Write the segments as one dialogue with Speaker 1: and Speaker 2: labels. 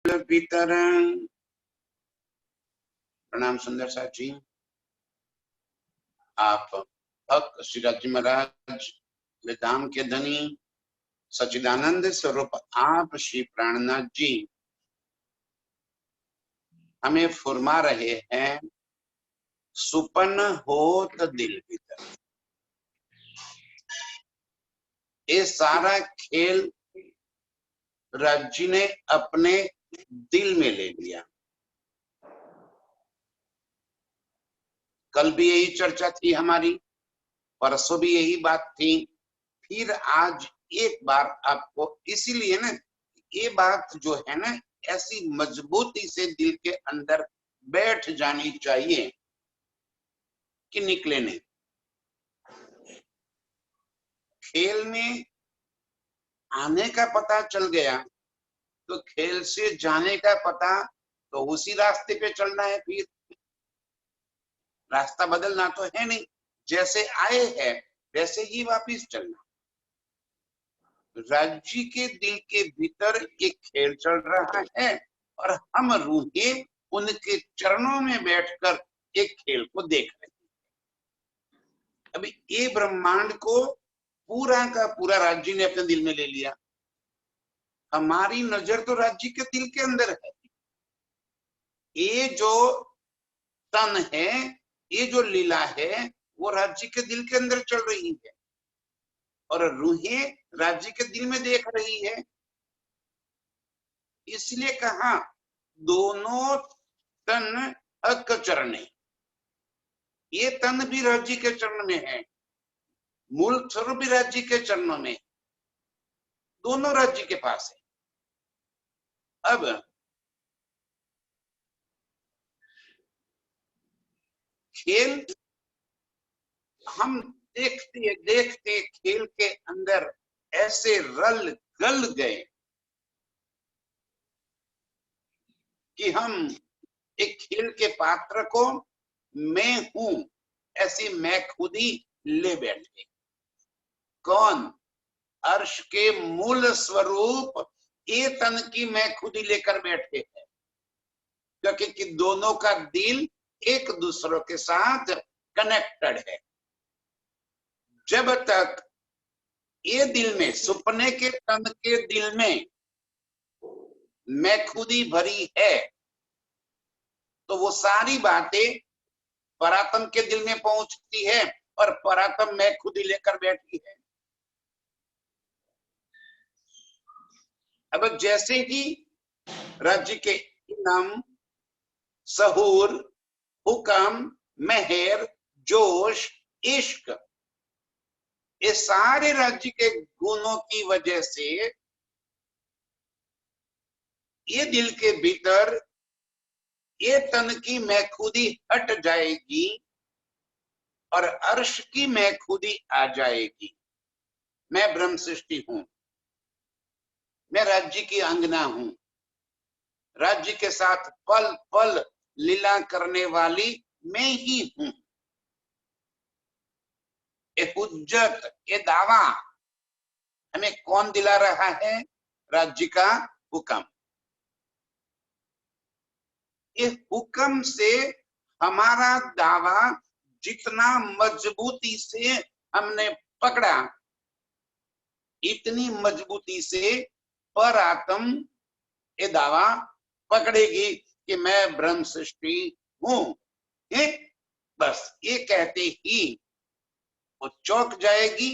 Speaker 1: वितरण। प्रणाम सुंदर साथ जी। आप भक्त श्री राज जी महाराज विधाम के धनी सच्चिदानंद स्वरूप आप श्री प्राणनाथ जी हमें फुरमा रहे हैं, सुपन होत दिल भीतर। ये सारा खेल राज जी ने अपने दिल में ले लिया। कल भी यही चर्चा थी हमारी, परसों भी यही बात थी, फिर आज एक बार आपको इसीलिए ना ये बात जो है ना ऐसी मजबूती से दिल के अंदर बैठ जानी चाहिए कि निकले नहीं। खेल में आने का पता चल गया तो खेल से जाने का पता तो उसी रास्ते पे चलना है, फिर रास्ता बदलना तो है नहीं। जैसे आए हैं वैसे ही वापिस चलना। राज्य के दिल के भीतर एक खेल चल रहा है और हम रूहें उनके चरणों में बैठकर एक खेल को देख रहे हैं। अभी ये ब्रह्मांड को पूरा का पूरा राज्य ने अपने दिल में ले लिया। हमारी नजर तो राज्य के दिल के अंदर है। ये जो तन है, ये जो लीला है, वो राज्य के दिल के अंदर चल रही है और रूहें राज्य के दिल में देख रही है। इसलिए कहा दोनों तन अक चरणे। ये तन भी राज्य के चरण में है, मूल स्वरूप भी राज्य के चरणों में, दोनों राज्य के पास है। अब खेल हम देखते देखते खेल के अंदर ऐसे रल गल गए कि हम एक खेल के पात्र को मैं हूं ऐसी मैं खुद ही ले बैठे। कौन? अर्श के मूल स्वरूप ये तन की मैं खुद ही लेकर बैठे हैं, क्योंकि कि दोनों का दिल एक दूसरों के साथ कनेक्टेड है। जब तक ये दिल में, सुपने के तन के दिल में मैं खुद ही भरी है, तो वो सारी बातें परात्म के दिल में पहुंचती है और परात्म मैं खुद ही लेकर बैठी है। अब जैसे ही राज्य के इनाम, सहूर, हुक्म, मेहर, जोश, इश्क, ये सारे राज्य के गुणों की वजह से ये दिल के भीतर ये तन की मैं खुद ही हट जाएगी और अर्श की मैं खुद ही आ जाएगी। मैं ब्रह्म सृष्टि हूं, मैं राज्य की अंगना हूं, राज्य के साथ पल पल लीला करने वाली मैं ही हूं। ये हुज्जत, ये दावा हमें कौन दिला रहा है? राज्य का हुक्म। इस हुक्म से हमारा दावा जितना मजबूती से हमने पकड़ा, इतनी मजबूती से पर आत्म ये दावा पकड़ेगी कि मैं ब्रह्म सृष्टि हूं। बस ये कहते ही वो चौंक जाएगी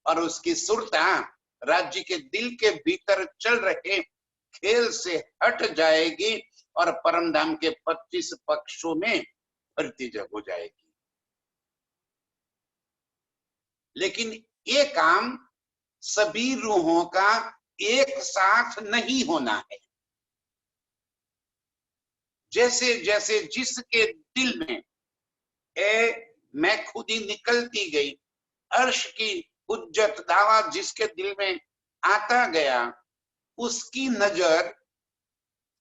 Speaker 1: और उसकी सुरता राज्य के दिल के भीतर चल रहे खेल से हट जाएगी और परम धाम के 25 पक्षों में भर्ती हो जाएगी। लेकिन ये काम सभी रूहों का एक साथ नहीं होना है। जैसे जैसे जिसके दिल में मैं खुद ही निकलती गई, अर्श की हुज्जत दावा जिसके दिल में आता गया, उसकी नजर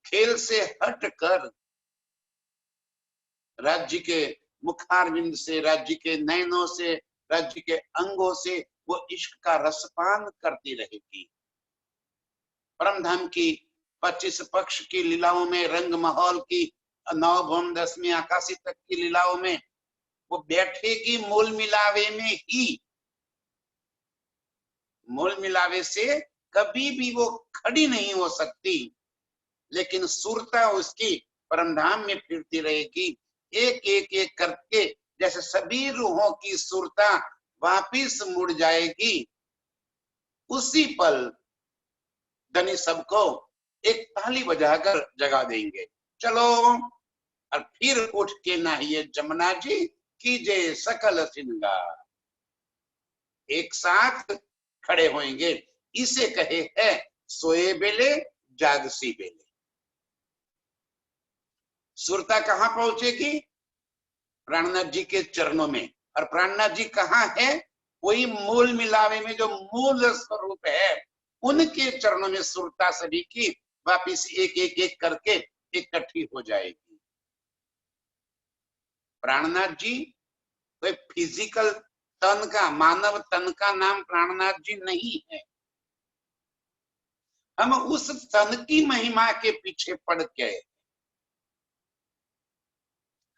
Speaker 1: खेल से हटकर राज्य के मुखारविंद से, राज्य के नयनों से, राज्य के अंगों से वो इश्क का रसपान करती रहेगी। परमधाम की 25 पक्ष की लीलाओं में, रंग महल की 9 भौम 10वीं आकाशी तक की लीलाओं में वो बैठेगी मूल मिलावे में ही। मूल मिलावे से कभी भी वो खड़ी नहीं हो सकती, लेकिन सुरता उसकी परमधाम में फिरती रहेगी, एक एक एक करके। जैसे सभी रूहों की सुरता वापिस मुड़ जाएगी, उसी पल धनी सबको एक ताली बजाकर जगा देंगे। चलो, और फिर उठ के नहाइए जमुना जी, कीजिए सकल श्रृंगार। एक साथ खड़े होंगे। इसे कहे है सोए बेले जागसी बेले। सुरता कहां पहुंचेगी? प्राणनाथ जी के चरणों में। और प्राणनाथ जी कहाँ है? वही मूल मिलावे में जो मूल स्वरूप है, उनके चरणों में सुरता सभी की वापिस एक एक एक करके इकट्ठी हो जाएगी। प्राणनाथ जी कोई फिजिकल तन का, मानव तन का नाम प्राणनाथ जी नहीं है। हम उस तन की महिमा के पीछे पड़ गए।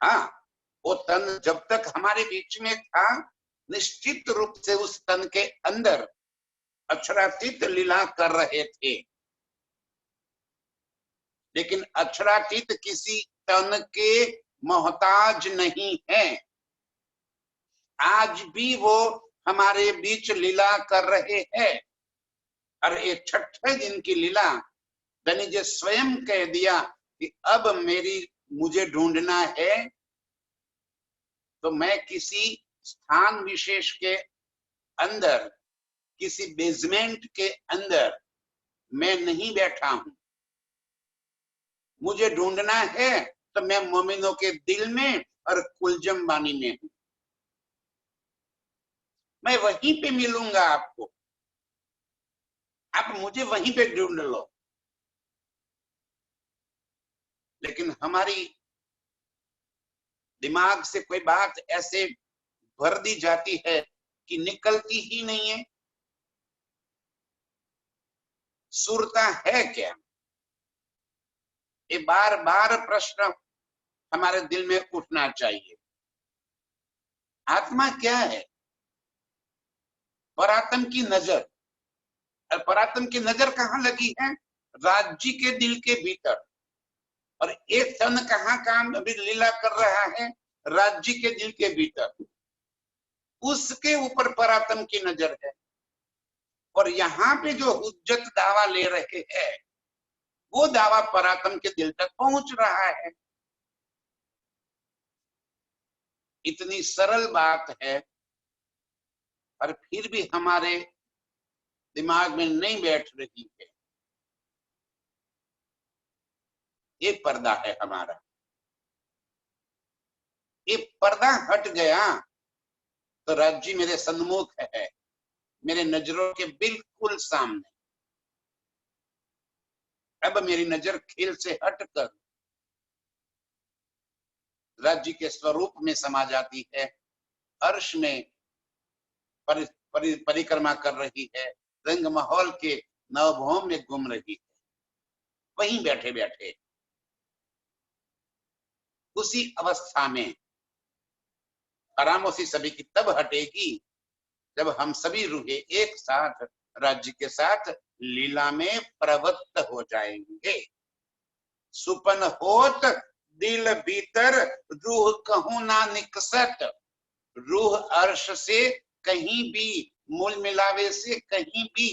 Speaker 1: हाँ, वो तन जब तक हमारे बीच में था, निश्चित रूप से उस तन के अंदर अक्षरातीत लीला कर रहे थे। लेकिन अक्षरातीत किसी तन के मोहताज नहीं है। आज भी वो हमारे बीच लीला कर रहे हैं। और ये 6ठे दिन की लीला धनी जी स्वयं कह दिया कि अब मुझे ढूंढना है, तो मैं किसी स्थान विशेष के अंदर, किसी बेसमेंट के अंदर मैं नहीं बैठा हूं। मुझे ढूंढना है तो मैं मोमिनों के दिल में और कुलजम बानी में हूं। मैं वहीं पे मिलूंगा आपको, आप मुझे वहीं पे ढूंढ लो। लेकिन हमारी दिमाग से कोई बात ऐसे भर दी जाती है कि निकलती ही नहीं है। सुरता है क्या? ये बार बार प्रश्न हमारे दिल में उठना चाहिए। आत्मा क्या है? परात्म की नजर। और परात्म की नजर कहाँ लगी है? राज्य के दिल के भीतर। और एक तन कहाँ काम अभी लीला कर रहा है? राज्य के दिल के भीतर। उसके ऊपर परात्म की नजर है। और यहाँ पे जो हुज्जत दावा ले रहे हैं, वो दावा परात्म के दिल तक पहुंच रहा है। इतनी सरल बात है, और फिर भी हमारे दिमाग में नहीं बैठ रही है। ये पर्दा है हमारा। ये पर्दा हट गया तो राज्य मेरे सन्मुख है, मेरे नजरों के बिल्कुल सामने। अब मेरी नजर खेल से हटकर राज्य के स्वरूप में समा जाती है। अर्श में परिक्रमा कर रही है, रंग माहौल के नवभौम में घूम रही है। वहीं बैठे बैठे उसी अवस्था में खामोशी सभी की तब हटेगी जब हम सभी रूहे एक साथ राज्य के साथ लीला में प्रवृत्त हो जाएंगे। सुपन होत दिल भीतर रूह कहूं ना निकसत। रूह अर्श से कहीं भी, मूल मिलावे से कहीं भी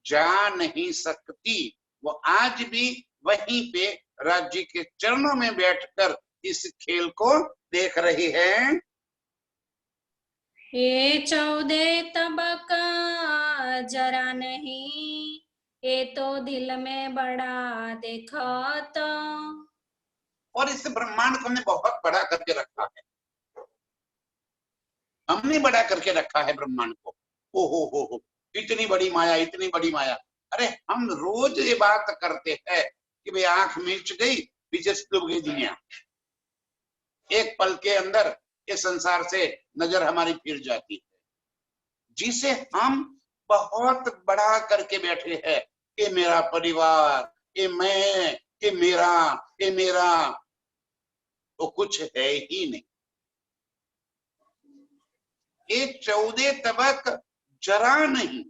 Speaker 1: जा नहीं सकती। वो आज भी वहीं पे राज्य के चरणों में बैठकर इस खेल को देख रही है।
Speaker 2: ये 14 तबका जरा नहीं, ये तो दिल में बड़ा देखा तो।
Speaker 1: और इस ब्रह्मांड को हमने बहुत बड़ा करके रखा है। हमने बड़ा करके रखा है ब्रह्मांड को। ओ हो, इतनी बड़ी माया, इतनी बड़ी माया। अरे हम रोज ये बात करते हैं कि भाई आंख मिच गई, पीछे डूब गई दुनिया। एक पल के अंदर ये संसार से नजर हमारी फिर जाती है। जिसे हम बहुत बड़ा करके बैठे हैं, ये मेरा परिवार, ये मैं, ये मेरा, ये मेरा, वो कुछ है ही नहीं। ये 14 तबक जरा नहीं,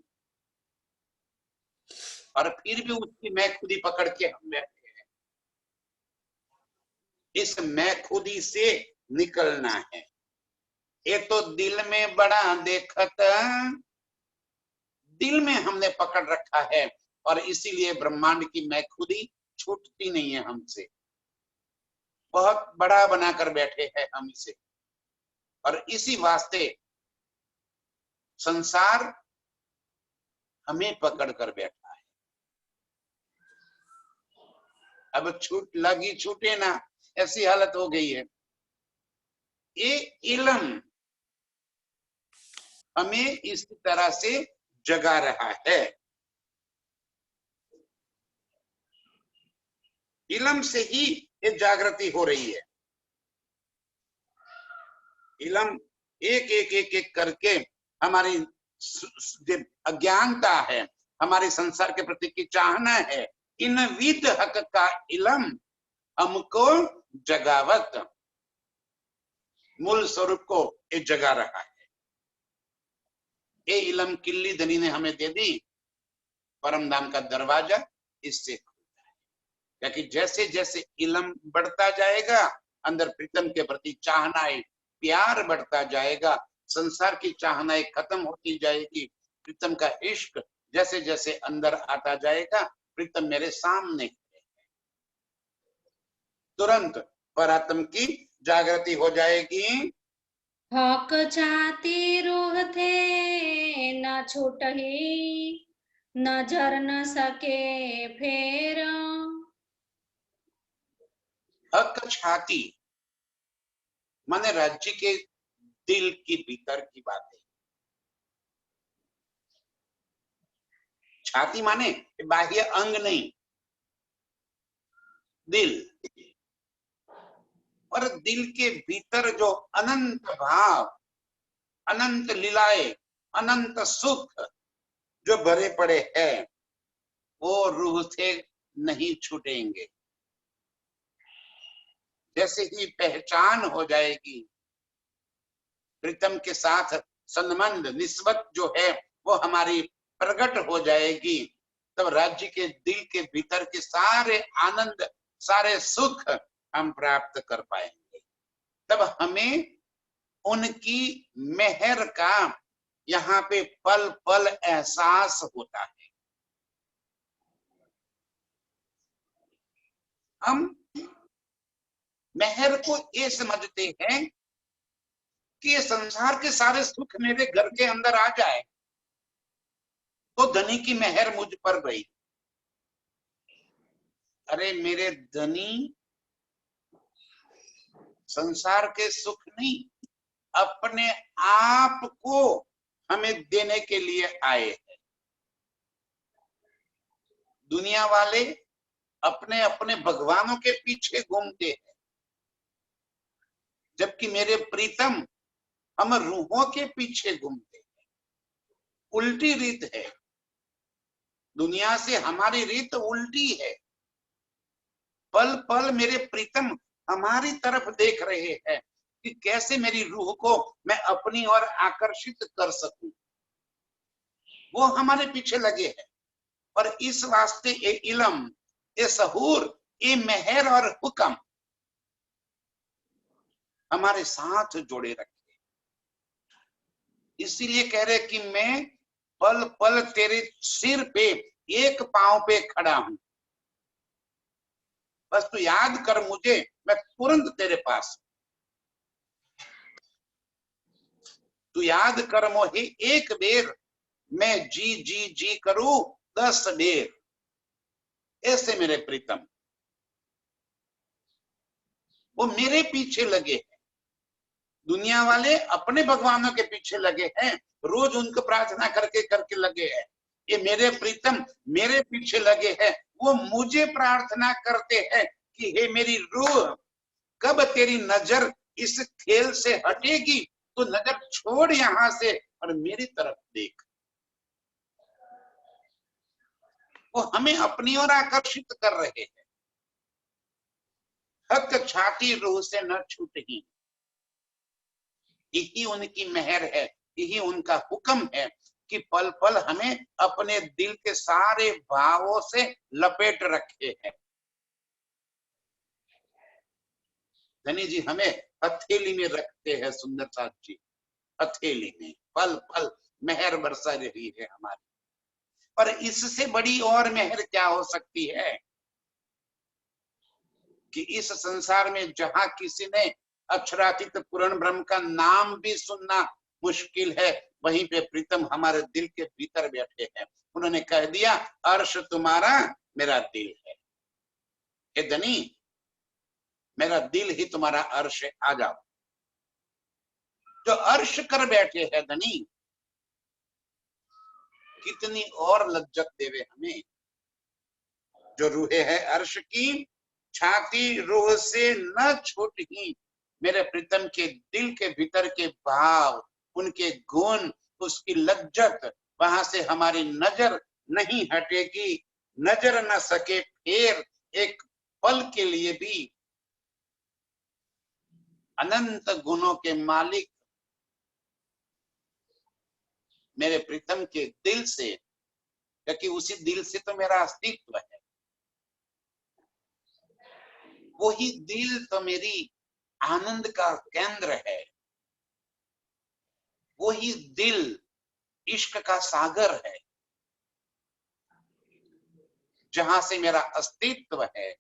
Speaker 1: और फिर भी उसकी मैं खुदी पकड़ के हम बैठे हैं। इस मैं खुदी से निकलना है। ये तो दिल में बड़ा देखत, दिल में हमने पकड़ रखा है, और इसीलिए ब्रह्मांड की मैं खुदी छूटती नहीं है हमसे। बहुत बड़ा बनाकर बैठे हैं हम इसे, और इसी वास्ते संसार हमें पकड़ कर बैठा है। अब छूट लगी छूटे ना, ऐसी हालत हो गई है। ये इल्म हमें इस तरह से जगा रहा है। इल्म से ही ये जागृति हो रही है। इल्म एक एक एक एक करके हमारी जो अज्ञानता है, हमारे संसार के प्रति की चाहना है, इन विद हक का इल्म हमको जगावत, मूल स्वरूप को ये जगा रहा है। ये इल्म किल्ली धनी ने हमें दे दी, परम धाम का दरवाजा इससे खुलता है। क्योंकि जैसे जैसे इल्म बढ़ता जाएगा, अंदर प्रीतम के प्रति चाहनाएं, प्यार बढ़ता जाएगा, संसार की चाहनाएं खत्म होती जाएगी, प्रीतम का इश्क जैसे जैसे अंदर आता जाएगा, प्रीतम मेरे सामने तुरंत परात्म की जागृति हो जाएगी।
Speaker 2: हक चाहती रूह थे न छूटही, नजर न सके फेर।
Speaker 1: हक छाती माने राज्य के दिल की भीतर की बात है। छाती माने बाह्य अंग नहीं, दिल। और दिल के भीतर जो अनंत भाव, अनंत लीलाएं, अनंत सुख जो भरे पड़े हैं, वो रूह से नहीं छूटेंगे। जैसे ही पहचान हो जाएगी, प्रीतम के साथ संबंध निस्बत जो है वो हमारी प्रकट हो जाएगी, तब राज्य के दिल के भीतर के सारे आनंद, सारे सुख हम प्राप्त कर पाएंगे। तब हमें उनकी मेहर का यहाँ पे पल पल एहसास होता है। हम मेहर को ये समझते हैं कि ये संसार के सारे सुख मेरे घर के अंदर आ जाए तो धनी की मेहर मुझ पर गई। अरे मेरे धनी संसार के सुख नहीं, अपने आप को हमें देने के लिए आए हैं। दुनिया वाले अपने अपने भगवानों के पीछे घूमते हैं, जबकि मेरे प्रीतम हम रूहों के पीछे घूमते हैं। उल्टी रीत है, दुनिया से हमारी रीत उल्टी है। पल पल मेरे प्रीतम हमारी तरफ देख रहे हैं कि कैसे मेरी रूह को मैं अपनी ओर आकर्षित कर सकूं। वो हमारे पीछे लगे हैं, और इस वास्ते ये इल्म, ये सहूर, ये मेहर और हुक्म हमारे साथ जोड़े रखे। इसीलिए कह रहे कि मैं पल पल तेरे सिर पे एक पांव पे खड़ा हूं, बस तू याद कर मुझे, मैं तुरंत तेरे पास। तू याद कर मोहे एक बेर, मैं जी जी जी करूं 10 बेर। ऐसे मेरे प्रीतम वो मेरे पीछे लगे हैं। दुनिया वाले अपने भगवानों के पीछे लगे हैं, रोज उनको प्रार्थना करके करके लगे हैं। ये मेरे प्रीतम मेरे पीछे लगे हैं, वो मुझे प्रार्थना करते हैं कि हे मेरी रूह, कब तेरी नजर इस खेल से हटेगी, तो नजर छोड़ यहां से और मेरी तरफ देख। वो हमें अपनी ओर आकर्षित कर रहे हैं। हक छाती रूह से न छूटही, यही उनकी मेहर है, यही उनका हुक्म है कि पल पल हमें अपने दिल के सारे भावों से लपेट रखे हैं। धनी जी हमें हथेली में रखते हैं, सुंदरता जी, हथेली में पल पल मेहर बरसा रही है हमारी। पर इससे बड़ी और मेहर क्या हो सकती है कि इस संसार में जहां किसी ने अक्षरातीत पूर्ण ब्रह्म का नाम भी सुनना मुश्किल है, वहीं पे प्रीतम हमारे दिल के भीतर बैठे हैं। उन्होंने कह दिया, अर्श तुम्हारा मेरा दिल है। हे धनी, मेरा दिल ही तुम्हारा अर्श है, आ जाओ। जो अर्श कर बैठे हैं धनी, कितनी और लज्जत देवे हमें। जो रूहे है अर्श की, छाती रूह से न छूटही, मेरे प्रीतम के दिल के भीतर के भाव, उनके गुण, उसकी लज्जत, वहां से हमारी नजर नहीं हटेगी। नजर न सके फिर एक पल के लिए भी अनंत गुणों के मालिक मेरे प्रीतम के दिल से, क्योंकि उसी दिल से तो मेरा अस्तित्व है। वही दिल तो मेरी आनंद का केंद्र है। वही दिल इश्क का सागर है। जहां से मेरा अस्तित्व है,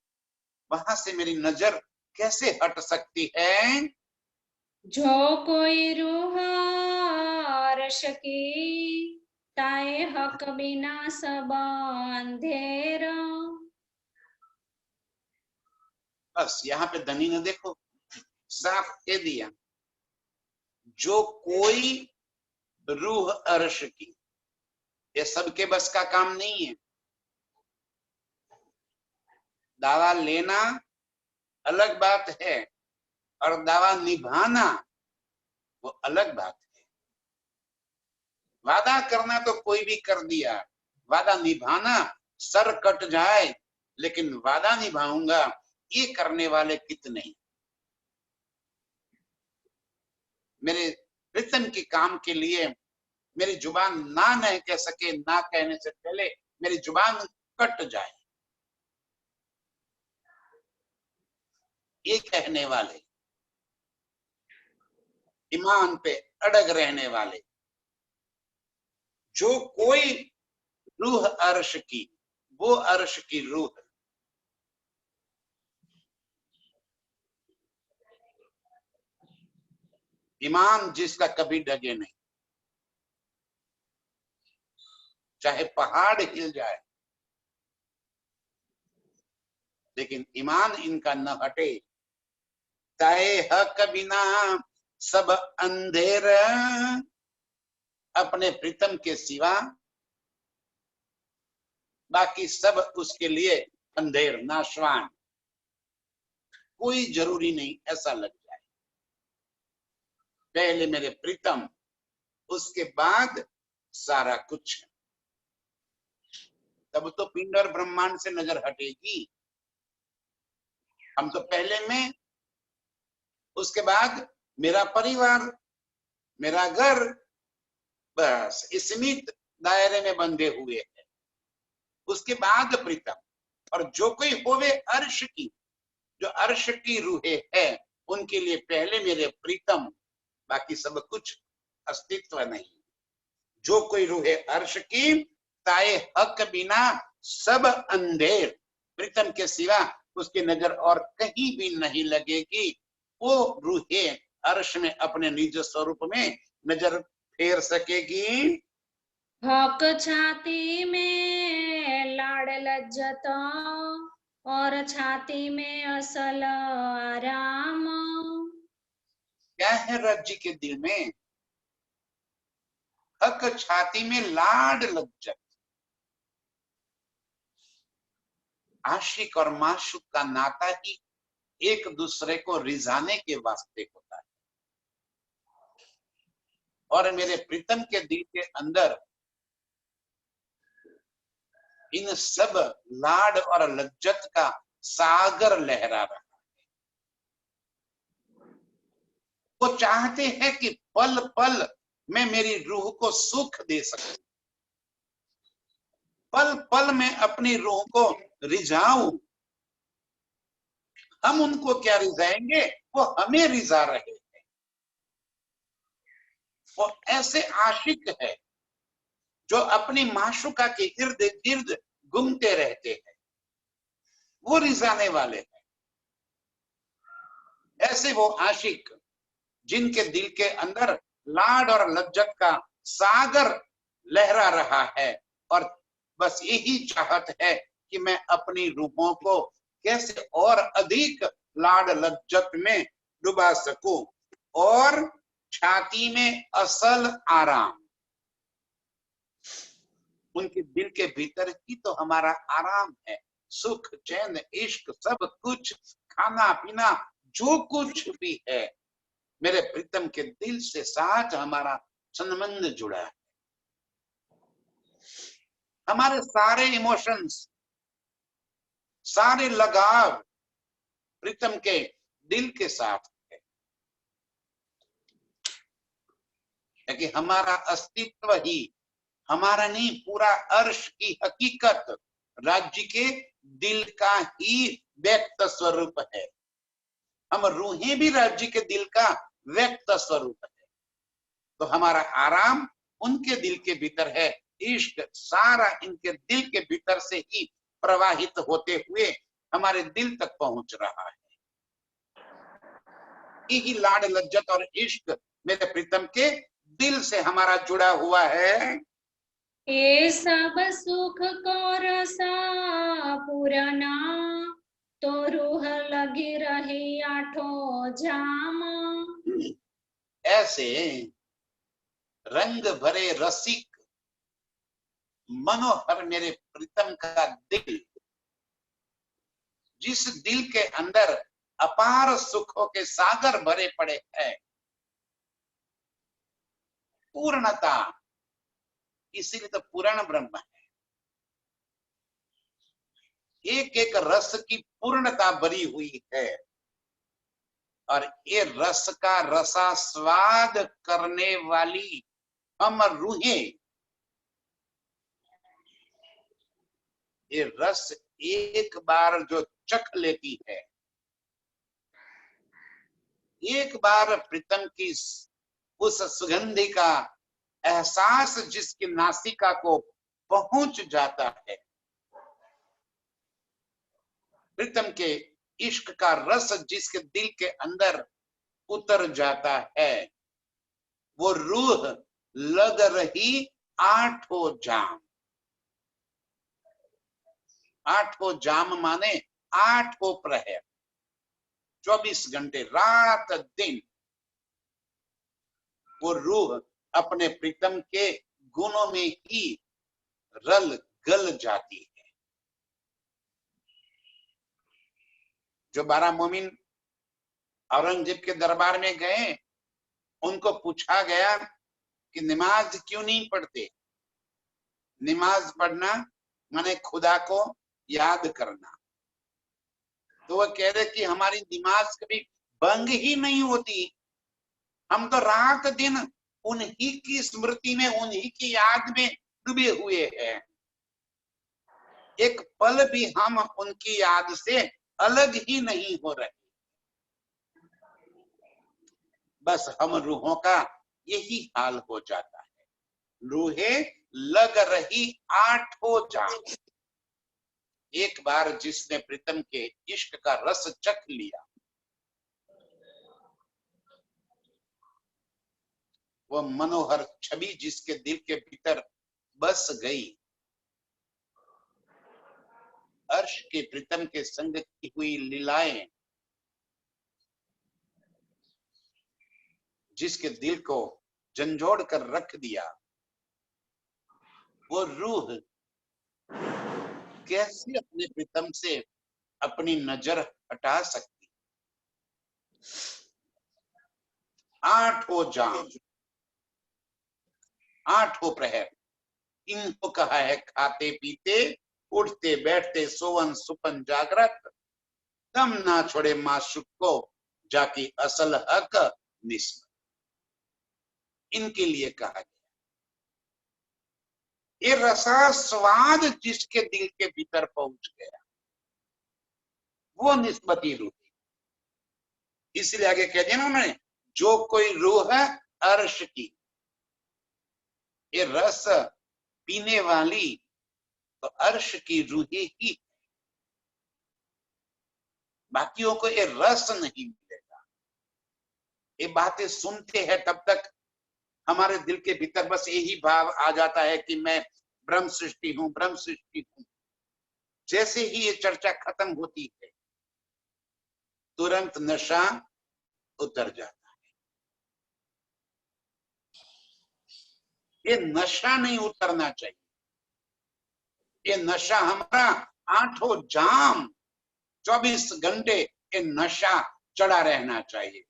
Speaker 1: वहां से मेरी नजर कैसे हट सकती है।
Speaker 2: जो कोई रूह अर्श की, ताए हक बिना सब अंधेरा।
Speaker 1: बस यहाँ पे धनी ने देखो साफ कह दिया, जो कोई रूह अर्श की। ये सबके बस का काम नहीं है। दावा लेना अलग बात है और दावा निभाना वो अलग बात है। वादा करना तो कोई भी कर दिया, वादा निभाना सर कट जाए लेकिन वादा निभाऊंगा, ये करने वाले कितने। मेरे प्रीतम के काम के लिए मेरी जुबान ना नहीं कह सके, ना कहने से पहले मेरी जुबान कट जाए, ये कहने वाले, ईमान पे अड़ग रहने वाले। जो कोई रूह अर्श की, वो अर्श की रूह। ईमान जिसका कभी डगे नहीं, चाहे पहाड़ हिल जाए लेकिन ईमान इनका न हटे। ताए हक बिना सब अंधेर, अपने प्रीतम के सिवा बाकी सब उसके लिए अंधेर, नाशवान, कोई जरूरी नहीं ऐसा लग जाए। पहले मेरे प्रीतम, उसके बाद सारा कुछ। तब तो पिंड और ब्रह्मांड से नजर हटेगी। हम तो पहले में, उसके बाद मेरा परिवार, मेरा घर, बस सीमित दायरे में बंधे हुए हैं। उसके बाद प्रीतम। और जो कोई होवे अर्श की, जो अर्श की रूहे है, उनके लिए पहले मेरे प्रीतम, बाकी सब कुछ अस्तित्व नहीं। जो कोई रूहे अर्श की, ताए हक बिना सब अंधेर, प्रीतम के सिवा उसकी नजर और कहीं भी नहीं लगेगी। वो रूहे अर्श में अपने निज स्वरूप में नजर फेर सकेगी।
Speaker 2: हक छाती में लाड़ लज्जत, और छाती में असल आराम।
Speaker 1: क्या है रज जी के दिल में? हक छाती में लाड लज्जत। आशिक और माशूक का नाता ही एक दूसरे को रिझाने के वास्ते होता है। और मेरे प्रीतम के दिल के अंदर इन सब लाड और लज्जत का सागर लहरा रहा। वो चाहते हैं कि पल पल में मेरी रूह को सुख दे सकूं, पल पल में अपनी रूह को रिझाऊं। हम उनको क्या रिझाएंगे, वो हमें रिझा रहे हैं। वो ऐसे आशिक है जो अपनी माशुका के इर्द गिर्द घूमते रहते हैं, वो रिझाने वाले हैं। ऐसे वो आशिक जिनके दिल के अंदर लाड और लज्जत का सागर लहरा रहा है और बस यही चाहत है कि मैं अपनी रूहों को कैसे और अधिक लाड लज्जत में डुबा सकूं और छाती में असल आराम। उनके दिल के भीतर ही तो हमारा आराम है, सुख चैन इश्क सब कुछ, खाना पीना जो कुछ भी है, मेरे प्रीतम के दिल से साथ हमारा संबंध जुड़ा है। हमारे सारे इमोशंस, सारे लगाव प्रीतम के दिल के साथ है कि हमारा अस्तित्व ही, हमारा नहीं पूरा अर्श की हकीकत राज्य के दिल का ही व्यक्त स्वरूप है। हम रूहें भी राज्य के दिल का व्यक्त स्वरूप है। तो हमारा आराम उनके दिल के भीतर है, इश्क सारा इनके दिल के भीतर से ही प्रवाहित होते हुए हमारे दिल तक पहुंच रहा है। यही लाड लज्जत और इश्क मेरे प्रीतम के दिल से हमारा जुड़ा हुआ है।
Speaker 2: ये सब सुख को रसा पुराना, तो रूह लगी रही आठों जाम।
Speaker 1: ऐसे रंग भरे रसिक मनोहर मेरे प्रीतम का दिल, जिस दिल के अंदर अपार सुखों के सागर भरे पड़े हैं, पूर्णता, इसीलिए तो पूर्ण ब्रह्म है। एक एक रस की पूर्णता भरी हुई है और ये रस का रसा स्वाद करने वाली हम रूहें, ये रस एक बार जो चख लेती है, एक बार प्रीतम की उस सुगंधि का एहसास जिसकी नासिका को पहुंच जाता है, प्रीतम के इश्क का रस जिसके दिल के अंदर उतर जाता है, वो रूह लग रही आठों जाम। आठों जाम माने आठों प्रहर, 24 घंटे रात दिन वो रूह अपने प्रीतम के गुणों में ही रल गल जाती है। जो 12 मोमिन औरंगजेब के दरबार में गए, उनको पूछा गया कि नमाज क्यों नहीं पढ़ते। नमाज पढ़ना माने खुदा को याद करना। तो वह कह रहे कि हमारी नमाज कभी भंग ही नहीं होती, हम तो रात दिन उन्हीं की स्मृति में, उन्हीं की याद में डूबे हुए हैं। एक पल भी हम उनकी याद से अलग ही नहीं हो रहे। बस हम रूहों का यही हाल हो जाता है। रूहें लग रही आठों जाम। एक बार जिसने प्रीतम के इश्क का रस चख लिया, वह मनोहर छवि जिसके दिल के भीतर बस गई, अर्श के प्रीतम के संग की हुई लीलाएं जिसके दिल को झंझोड़ कर रख दिया, वो रूह कैसे अपने प्रीतम से अपनी नजर हटा सकती। आठों जाम, आठों प्रहर, इनको कहा है खाते पीते उठते बैठते सोवन सुपन जागृत, दम ना छोड़े माशुक को जाकी असल हक निस्बत। इनके लिए कहा गया ये रसास्वाद जिसके दिल के भीतर पहुंच गया वो निस्बती रूह है। इसलिए आगे कह दिया ना उन्होंने, जो कोई रूह है अर्श की, ये रस पीने वाली तो अर्श की रूही ही, बाकियों को ये रस नहीं मिलेगा। ये बातें सुनते हैं तब तक हमारे दिल के भीतर बस यही भाव आ जाता है कि मैं ब्रह्म सृष्टि हूं, ब्रह्म सृष्टि हूं। जैसे ही ये चर्चा खत्म होती है तुरंत नशा उतर जाता है। ये नशा नहीं उतरना चाहिए, ये नशा हमारा आठों जाम 24 घंटे ये नशा चढ़ा रहना चाहिए।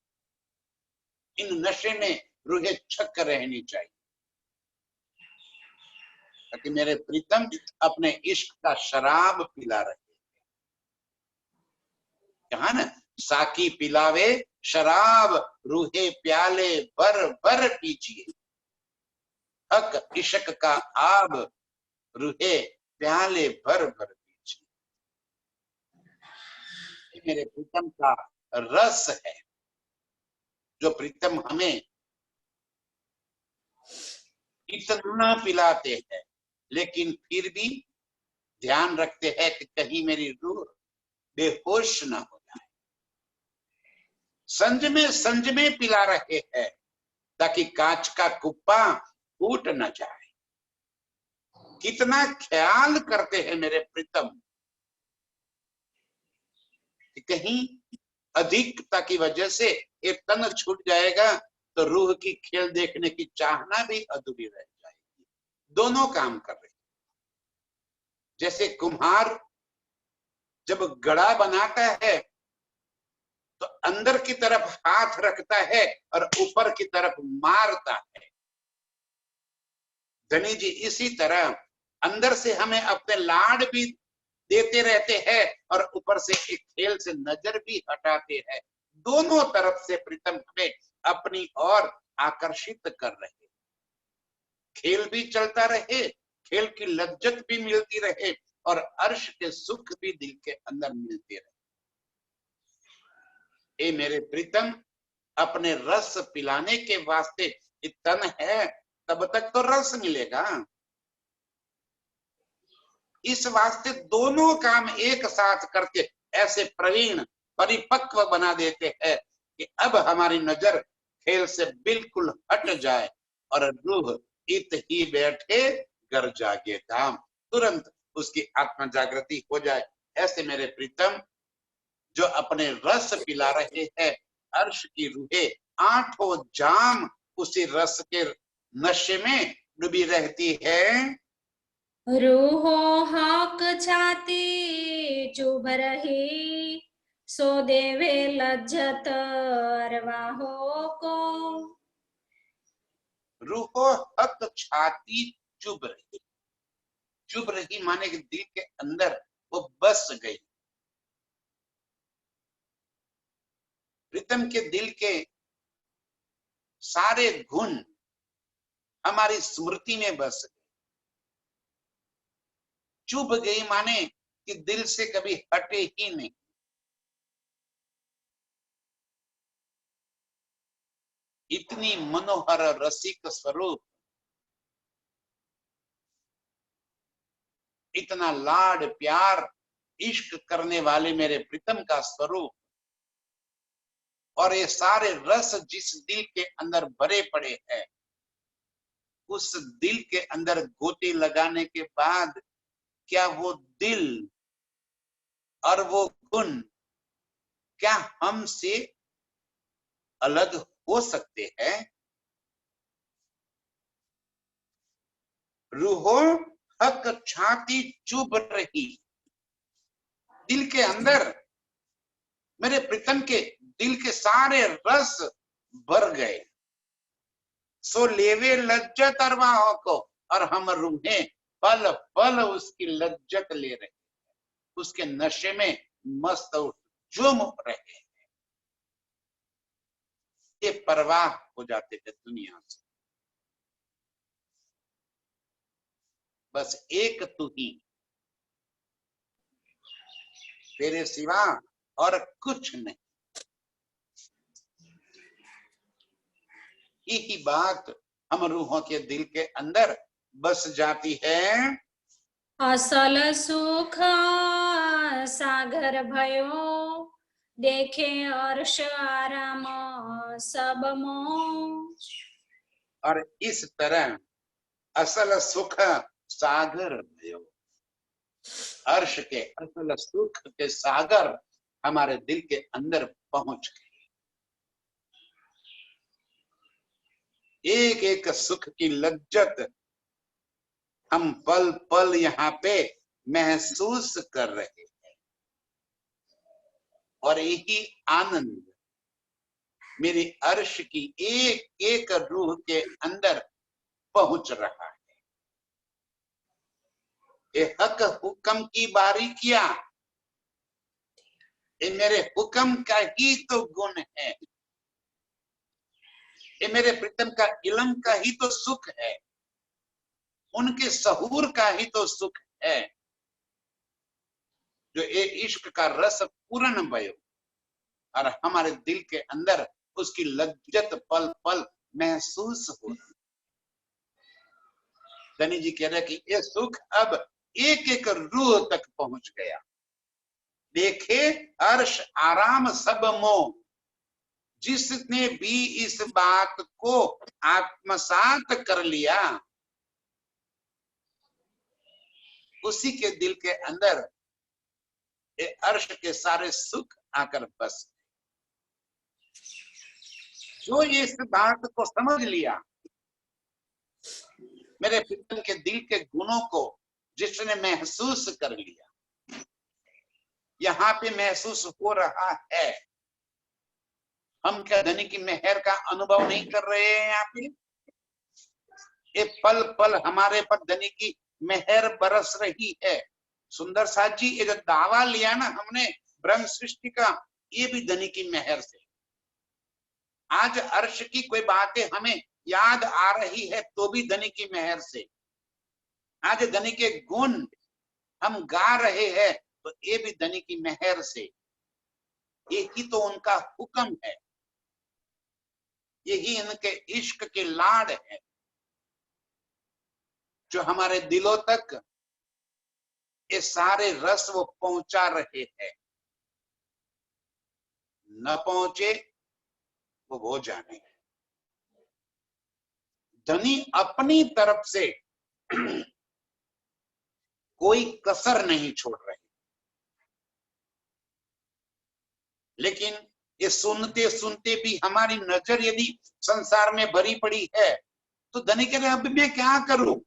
Speaker 1: इन नशे में रूहें छक रहनी चाहिए ताकि मेरे प्रीतम अपने इश्क का शराब पिला रहे। कहा ना, साकी पिलावे शराब, रूहे प्याले भर भर पीजिए, हक इश्क का आब, रूहे प्याले भर भर पीजिए। मेरे प्रीतम का रस है जो प्रीतम हमें इतना पिलाते हैं, लेकिन फिर भी ध्यान रखते हैं कि कहीं मेरी रूह बेहोश ना हो जाए। संज में पिला रहे हैं ताकि कांच का कुप्पा फूट न जाए। कितना ख्याल करते हैं मेरे प्रीतम कि कहीं अधिकता की वजह से एक तन छूट जाएगा तो रूह की खेल देखने की चाहना भी अधूरी रह जाएगी। दोनों काम कर रहे हैं। जैसे कुम्हार जब घड़ा बनाता है तो अंदर की तरफ हाथ रखता है और ऊपर की तरफ मारता है। धनी जी इसी तरह अंदर से हमें अपने लाड भी देते रहते हैं और ऊपर से एक खेल से नजर भी हटाते हैं। दोनों तरफ से प्रीतम हमें अपनी ओर आकर्षित कर रहे। खेल भी चलता रहे, खेल की लज्जत भी मिलती रहे और अर्श के सुख भी दिल के अंदर मिलते रहे। ए मेरे प्रीतम, अपने रस पिलाने के वास्ते तन है तब तक तो रस मिलेगा। इस वास्ते दोनों काम एक साथ करके ऐसे प्रवीण परिपक्व बना देते हैं कि अब हमारी नजर खेल से बिल्कुल हट जाए और रूह इत ही बैठे घर जागे धाम, तुरंत उसकी आत्मा जागृति हो जाए। ऐसे मेरे प्रीतम जो अपने रस पिला रहे हैं, अर्श की रूहें आठों जाम उसी रस के नशे में डूबी रहती है।
Speaker 2: रूहो हक छाती चुभ रही, सो देवे लज्जत अरवाहो को।
Speaker 1: रूहो हक छाती चुभ रही, चुभ रही माने कि दिल के अंदर वो बस गई। प्रीतम के दिल के सारे गुण हमारी स्मृति में बस गए। चुभ गई माने कि दिल से कभी हटे ही नहीं। इतनी मनोहर रसिक स्वरूप, इतना लाड प्यार इश्क करने वाले मेरे प्रीतम का स्वरूप और ये सारे रस जिस दिल के अंदर भरे पड़े हैं, उस दिल के अंदर गोते लगाने के बाद क्या वो दिल और वो गुण क्या हमसे अलग हो सकते हैं? रूहो हक छाती चुभ रही, दिल के अंदर मेरे प्रीतम के दिल के सारे रस भर गए। सो लेवे लज्जत अरवाहों को, और हम रूहें पल पल उसकी लज्जत ले रहे, उसके नशे में मस्त और झूम रहे हैं। ये परवाह हो जाते थे दुनिया से। बस एक तू ही, तेरे सिवा और कुछ नहीं। यही बात हम रूहों के दिल के अंदर बस जाती है।
Speaker 2: असल सुख सागर भयो, देखे अर्श आराम सब मोह।
Speaker 1: और इस तरह असल सुख सागर भयो, अर्श के असल सुख के सागर हमारे दिल के अंदर पहुंच गए। एक एक सुख की लज्जत हम पल पल यहाँ पे महसूस कर रहे हैं। और यही आनंद मेरी अर्श की एक एक रूह के अंदर पहुंच रहा है। ये हक हुक्म की बारीकियां, ये मेरे हुक्म का ही तो गुण है, ये मेरे प्रीतम का इल्म का ही तो सुख है, उनके सहूर का ही तो सुख है, जो ये इश्क का रस पूर्ण भयो और हमारे दिल के अंदर उसकी लज्जत पल पल महसूस हो रही। धनी जी कह रहे कि ये सुख अब एक एक रूह तक पहुंच गया। देखे अर्श आराम सब मोह, जिसने भी इस बात को आत्मसात कर लिया, उसी के दिल के अंदर ये अर्श के सारे सुख आकर बस। जो ये इस बात को समझ लिया, मेरे प्रीतम के दिल के गुणों को जिसने महसूस कर लिया, यहाँ पे महसूस हो रहा है। हम क्या धनी की मेहर का अनुभव नहीं कर रहे हैं? यहाँ पे ये पल पल हमारे पर धनी की मेहर बरस रही है। सुंदर साथ जी, ये जो दावा लिया ना हमने ब्रह्म सृष्टि का, ये भी धनी की मेहर से। आज अर्श की कोई बातें हमें याद आ रही है तो भी धनी की मेहर से। आज धनी के गुण हम गा रहे हैं तो ये भी धनी की मेहर से। यही तो उनका हुक्म है, यही इनके इश्क के लाड है जो हमारे दिलों तक ये सारे रस वो पहुंचा रहे हैं। न पहुंचे वो जाने। धनी अपनी तरफ से कोई कसर नहीं छोड़ रहे, लेकिन ये सुनते सुनते भी हमारी नजर यदि संसार में भरी पड़ी है तो धनी कह रहे अब मैं क्या करूं?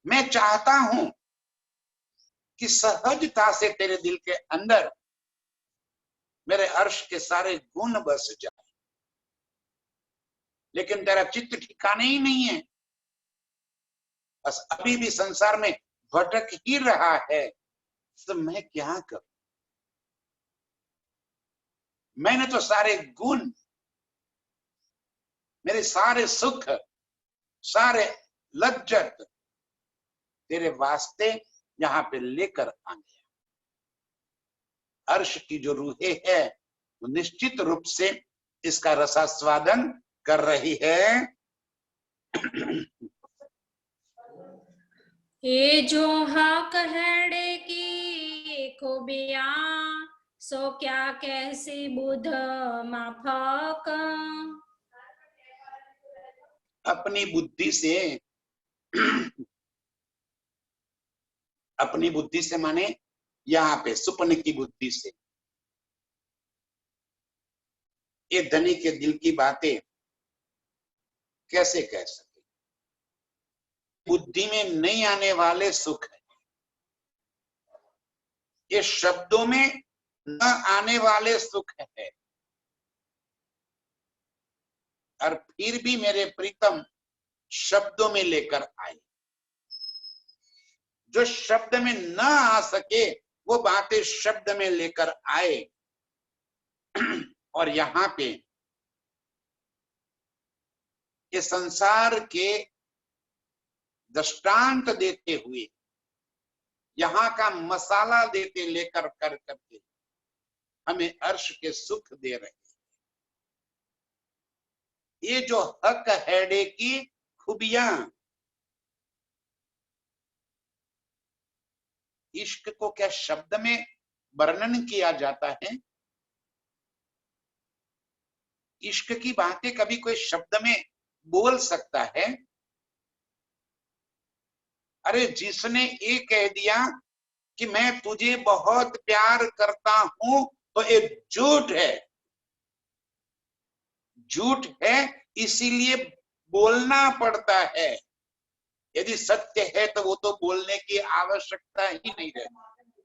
Speaker 1: मैं चाहता हूं कि सहजता से तेरे दिल के अंदर मेरे अर्श के सारे गुण बस जाए, लेकिन तेरा चित्त ठिकाने ही नहीं है। बस अभी भी संसार में भटक ही रहा है, तो मैं क्या करूं? मैंने तो सारे गुण, मेरे सारे सुख, सारे लज्जत तेरे वास्ते यहाँ पे लेकर आ गया। अर्श की जो रूहें है वो निश्चित रूप से इसका रसास्वादन कर रही है।
Speaker 2: ये जो हक है की खूबियां, सो क्या कैसी बुध माफक।
Speaker 1: अपनी बुद्धि से, अपनी बुद्धि से माने यहाँ पे सुपने की बुद्धि से ये धनी के दिल की बातें कैसे कह सके? बुद्धि में नहीं आने वाले सुख है, ये शब्दों में न आने वाले सुख है। और फिर भी मेरे प्रीतम शब्दों में लेकर आए। जो शब्द में न आ सके वो बातें शब्द में लेकर आए। और यहाँ पे ये संसार के दृष्टांत देते हुए, यहाँ का मसाला देते लेकर कर करके हमें अर्श के सुख दे रहे हैं। ये जो हक हैडे की खूबियां, इश्क को क्या शब्द में वर्णन किया जाता है? इश्क की बातें कभी कोई शब्द में बोल सकता है? अरे जिसने ये कह दिया कि मैं तुझे बहुत प्यार करता हूं तो ये झूठ है। झूठ है इसीलिए बोलना पड़ता है। यदि सत्य है तो वो तो बोलने की आवश्यकता ही नहीं रहती,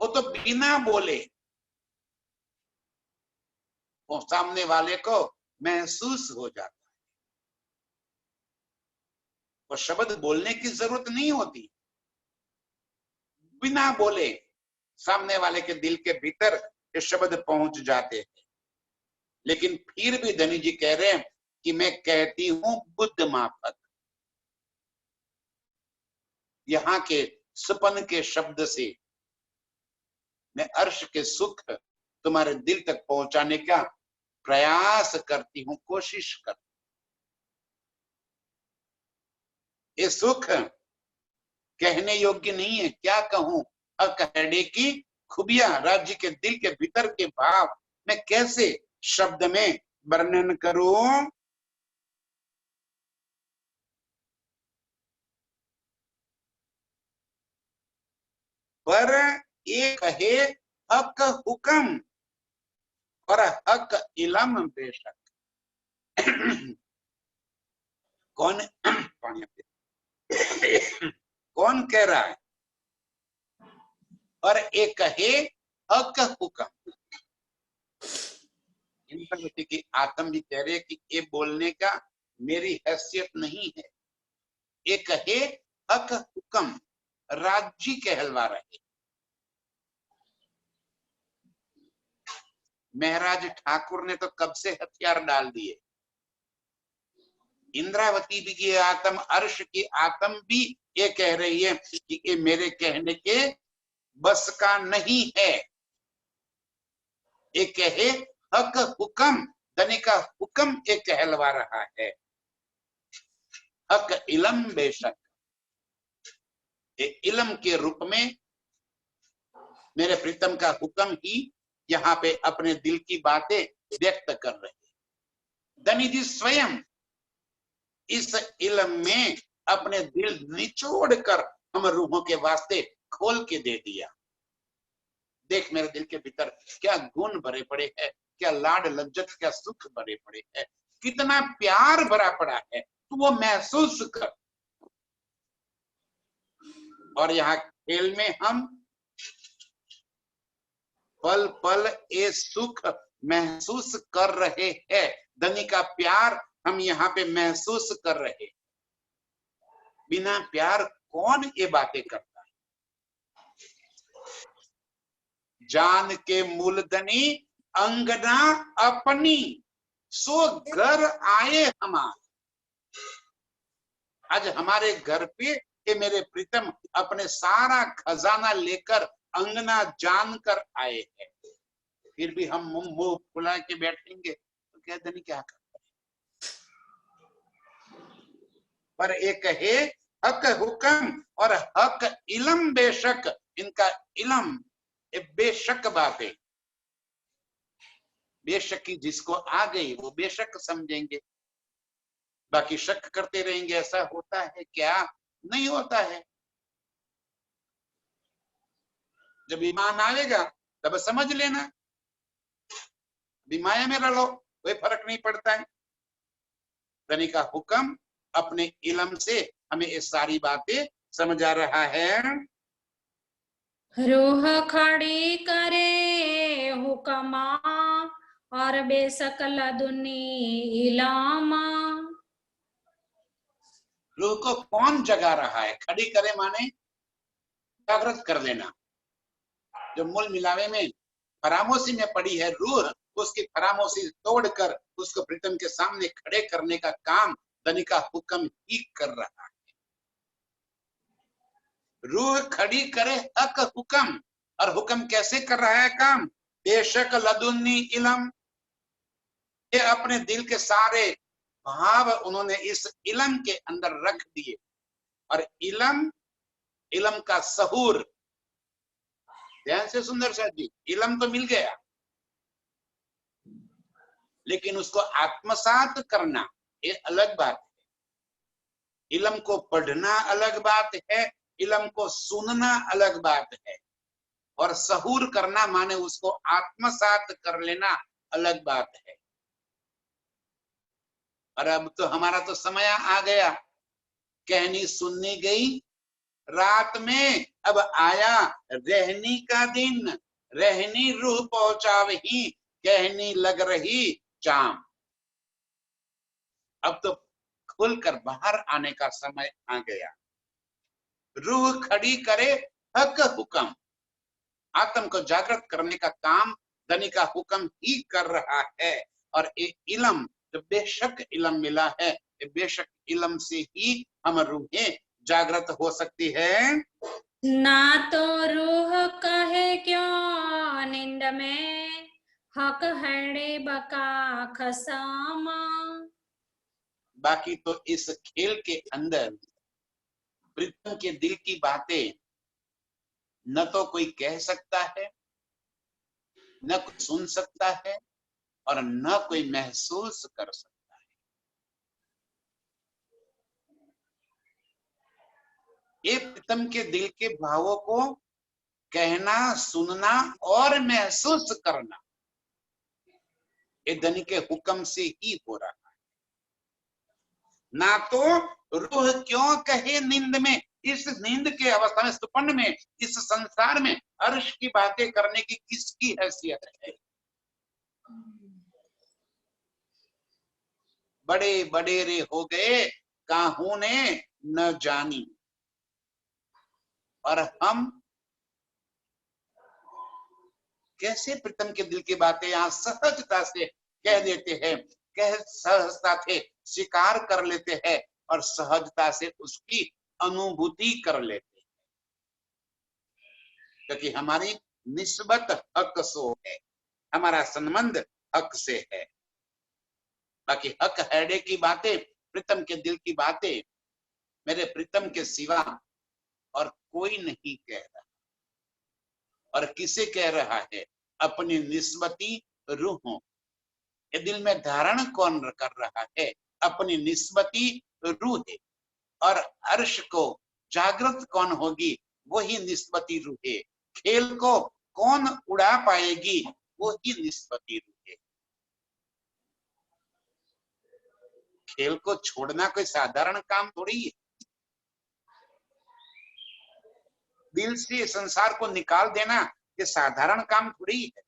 Speaker 1: वो तो बिना बोले वो सामने वाले को महसूस हो जाता है। वो शब्द बोलने की जरूरत नहीं होती, बिना बोले सामने वाले के दिल के भीतर ये शब्द पहुंच जाते हैं। लेकिन फिर भी धनी जी कह रहे हैं कि मैं कहती हूं बुद्ध माफक। यहाँ के सपन के शब्द से मैं अर्श के सुख तुम्हारे दिल तक पहुंचाने का प्रयास करती हूं, कोशिश कर। ये सुख कहने योग्य नहीं है, क्या कहूं। अकहड़े की खूबियां, राज्य के दिल के भीतर के भाव मैं कैसे शब्द में वर्णन करूं। पर ये कहे हक हुक्म और हक इलम बेशक। कौन पानी कौन कह रहा है? और एक कहे हक हुक्म। इंद्रवती की आत्म भी कह रहे कि ये बोलने का मेरी हैसियत नहीं है। ये कहे हक हुक्म, राज्य कहलवा रहे। महाराज ठाकुर ने तो कब से हथियार डाल दिए। इंद्रावती भी की आत्म, अर्श की आत्म भी ये कह रही है कि ये मेरे कहने के बस का नहीं है। ये कहे हक हुक्म, धनी का हुक्म ये कहलवा रहा है। हक इलम बेशक, ये इलम के रूप में मेरे प्रीतम का हुक्म ही यहाँ पे अपने दिल की बातें व्यक्त कर रहे हैं। धनी जी स्वयं इस इल्म में अपने दिल निचोड़ कर हम रूहों के वास्ते खोल के दे दिया। देख मेरे दिल के भीतर क्या गुण भरे पड़े हैं, क्या लाड लज्जत, क्या सुख भरे पड़े हैं, कितना प्यार भरा पड़ा है, तो वो महसूस कर। और यहाँ खेल में हम पल पल ये सुख महसूस कर रहे हैं। धनी का प्यार हम यहाँ पे महसूस कर रहे हैं। बिना प्यार कौन ये बातें करता है? जान के मूलधनी अंगना अपनी, सो घर आए हमारे। आज हमारे घर पे ये मेरे प्रीतम अपने सारा खजाना लेकर अंगना जानकर आए हैं। फिर भी हम मुंह फुला के बैठेंगे तो क्या धनी क्या कर। पर एक है हक हुक्म और हक इलम बेशक। इनका इलम बेशक बातें, बेशक की जिसको आ गई वो बेशक समझेंगे, बाकी शक करते रहेंगे। ऐसा होता है क्या? नहीं होता है। जब ईमान आएगा तब समझ लेना, माया में रहो कोई फर्क नहीं पड़ता है। धनी का हुक्म अपने इलम से हमें ये सारी बातें समझा रहा है।
Speaker 2: रूह खड़ी करे हुक्मा और बेशक लदुनी इलामा।
Speaker 1: रूह को कौन जगा रहा है? खड़ी करे माने जागृत कर देना। जो मूल मिलावे में फरामोशी में पड़ी है रूह, उसकी फरामोशी तोड़कर उसको प्रीतम के सामने खड़े करने का काम धनी का हुक्म ही कर रहा है। रूह खड़ी करे हक हुक्म, और हुक्म कैसे कर रहा है काम? बेशक लदुन्नी इलम, ये अपने दिल के सारे भाव उन्होंने इस इलम के अंदर रख दिए। और इलम, इलम का सहूर, ध्यान से सुंदर साहब जी, इलम तो मिल गया, लेकिन उसको आत्मसात करना ये अलग बात है। इलम को पढ़ना अलग बात है, इलम को सुनना अलग बात है, और सहूर करना माने उसको आत्मसात कर लेना अलग बात है। और अब तो हमारा तो समय आ गया, कहनी सुननी गई रात में, अब आया रहनी का दिन, रहनी रूह पहुंचावही, कहनी लग रही चाम। अब तो खुलकर बाहर आने का समय आ गया। रूह खड़ी करे हक हुक्म, आत्म को जागृत करने का काम धनी का हुक्म ही कर रहा है। और ये इलम, जो बेशक इलम मिला है, ये बेशक इलम से ही हम रूहें जागृत हो सकती है।
Speaker 2: ना तो रूह कहे क्यों निंद में, हक हड़े बका खसामा।
Speaker 1: बाकी तो इस खेल के अंदर प्रीतम के दिल की बातें न तो कोई कह सकता है, न कोई सुन सकता है, और न कोई महसूस कर सकता है। ये प्रीतम के दिल के भावों को कहना, सुनना और महसूस करना ये धनी के हुक्म से ही हो रहा है। ना तो रूह क्यों कहे नींद में, इस नींद के अवस्था में, सुपन में, इस संसार में अर्श की बातें करने की किसकी हैसियत है? बड़े बडेरे हो गए काहू ने न जानी। और हम कैसे प्रीतम के दिल की बातें यहां सहजता से कह देते हैं, कह सहजता से स्वीकार कर लेते हैं, और सहजता से उसकी अनुभूति कर लेते हैं, क्योंकि हमारी निस्बत हक सो है, हमारा संबंध हक से है। बाकी हक हैडे की बातें, प्रीतम के दिल की बातें मेरे प्रीतम के सिवा और कोई नहीं कह रहा। और किसे कह रहा है? अपनी निस्बती रूहों। ये दिल में धारण कौन कर रहा है? अपनी निस्बती रूह है। और अर्श को जागृत कौन होगी? वही निस्बती रूह है। खेल को कौन उड़ा पाएगी? वही निस्बती रूह है। खेल को छोड़ना कोई साधारण काम थोड़ी है। दिल से संसार को निकाल देना ये साधारण काम थोड़ी है।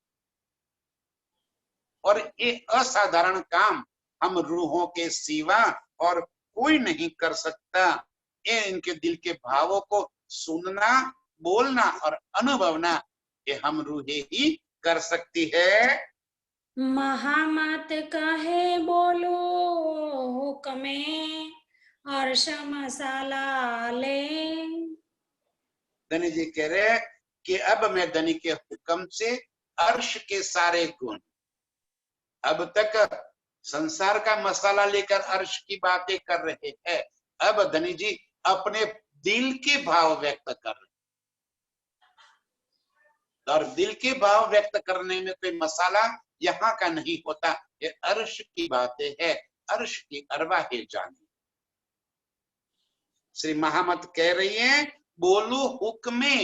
Speaker 1: और ये असाधारण काम हम रूहों के सिवा और कोई नहीं कर सकता। ये इनके दिल के भावों को सुनना, बोलना और अनुभवना ये हम रूहें ही कर सकती है।
Speaker 2: महामत कहे बोलो हुक्मे, अर्श मसाला ले।
Speaker 1: धनी जी कह रहे कि अब मैं धनी के हुक्म से अर्श के सारे गुण, अब तक संसार का मसाला लेकर अर्श की बातें कर रहे हैं, अब धनी जी अपने दिल के भाव व्यक्त कर रहे हैं। और दिल के भाव व्यक्त करने में कोई मसाला यहाँ का नहीं होता, ये अर्श की बातें है, अर्श की अरवाहें जानी। श्री महामत कह रही है बोलो हुक्मे।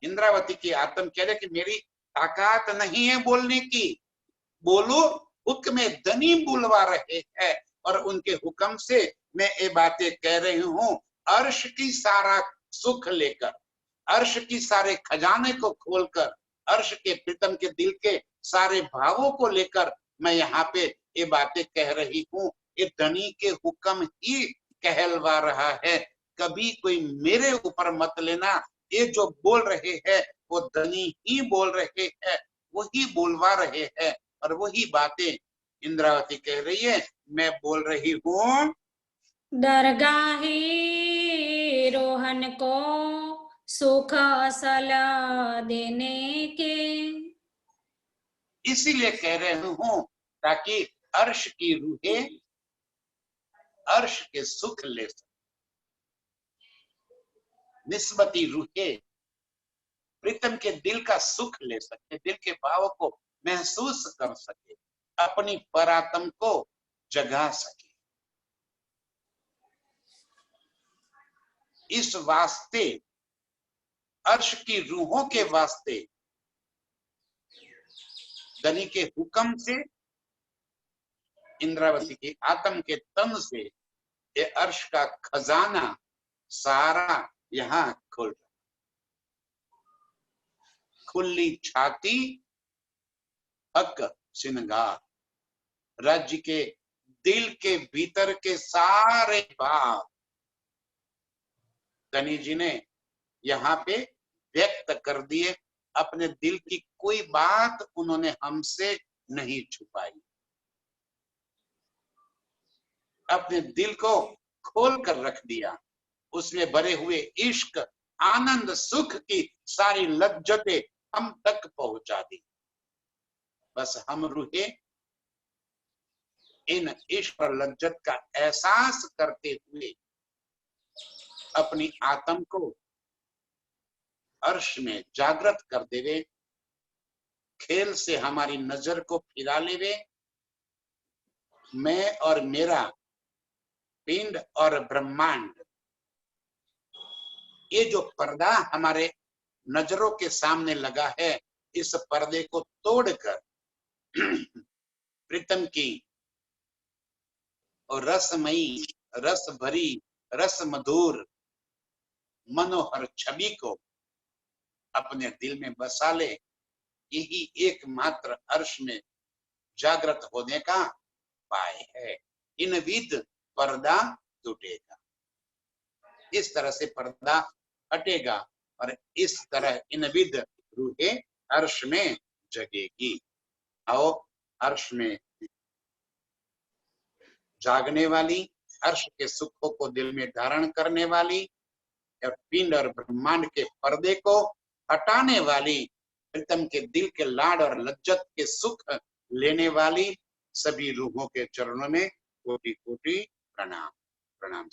Speaker 1: इंद्रावती की आत्म कह रहे कि मेरी ताकत नहीं है बोलने की, बोलो हुक्मे। धनी बुलवा रहे हैं और उनके हुक्म से मैं ये बातें कह रही हूं। अर्श की सारा सुख लेकर, अर्श की सारे खजाने को खोलकर, अर्श के प्रीतम के दिल के सारे भावों को लेकर मैं यहाँ पे ये बातें कह रही हूँ। ये धनी के हुक्म ही कहलवा रहा है, कभी कोई मेरे ऊपर मत लेना। ये जो बोल रहे हैं वो धनी ही बोल रहे हैं, वही बोलवा रहे हैं, और वही बातें इंद्रावती कह रही है मैं बोल रही हूँ।
Speaker 2: दरगाही रोहन को सुख असल देने के,
Speaker 1: इसीलिए कह रहे हूँ ताकि अर्श की रूहें अर्श के सुख ले सके, निस्बती रूहें प्रीतम के दिल का सुख ले सके, दिल के भाव को महसूस कर सके, अपनी परात्म को जगा सके। इस वास्ते अर्श की रूहों के वास्ते धनी के हुक्म से, इंद्रावती की आत्म के तन से ये अर्श का खजाना सारा यहाँ खुल रहा। खुली छाती हक श्रृंगार, राज्य के दिल के भीतर के सारे भाव धनी जी ने यहाँ पे व्यक्त कर दिए। अपने दिल की कोई बात उन्होंने हमसे नहीं छुपाई, अपने दिल को खोल कर रख दिया, उसमें भरे हुए इश्क आनंद सुख की सारी लज्जतें हम तक पहुंचा दी। बस हम रूहे इन इश्क और लज्जत का एहसास करते हुए अपनी आत्म को अर्श में जागृत कर देवे, खेल से हमारी नजर को फिरा लेवे। मैं और मेरा पिंड और ब्रह्मांड, ये जो पर्दा हमारे नजरों के सामने लगा है, इस पर्दे को तोड़कर प्रीतम की और रसमयी, रस भरी, रस मधुर मनोहर छवि को अपने दिल में बसा ले। यही एकमात्र अर्श में जागृत होने का उपाय है। इन विध पर्दा टूटेगा, इस तरह से पर्दा हटेगा और इस तरह इन विध रूहें अर्श में जगेगी। आओ अर्श में जागने वाली, अर्श के सुखों को दिल में धारण करने वाली और पिंड और ब्रह्मांड के पर्दे को हटाने वाली, प्रीतम के दिल के लाड और लज्जत के सुख लेने वाली सभी रूहों के चरणों में कोटि कोटि प्रणाम। प्रणाम।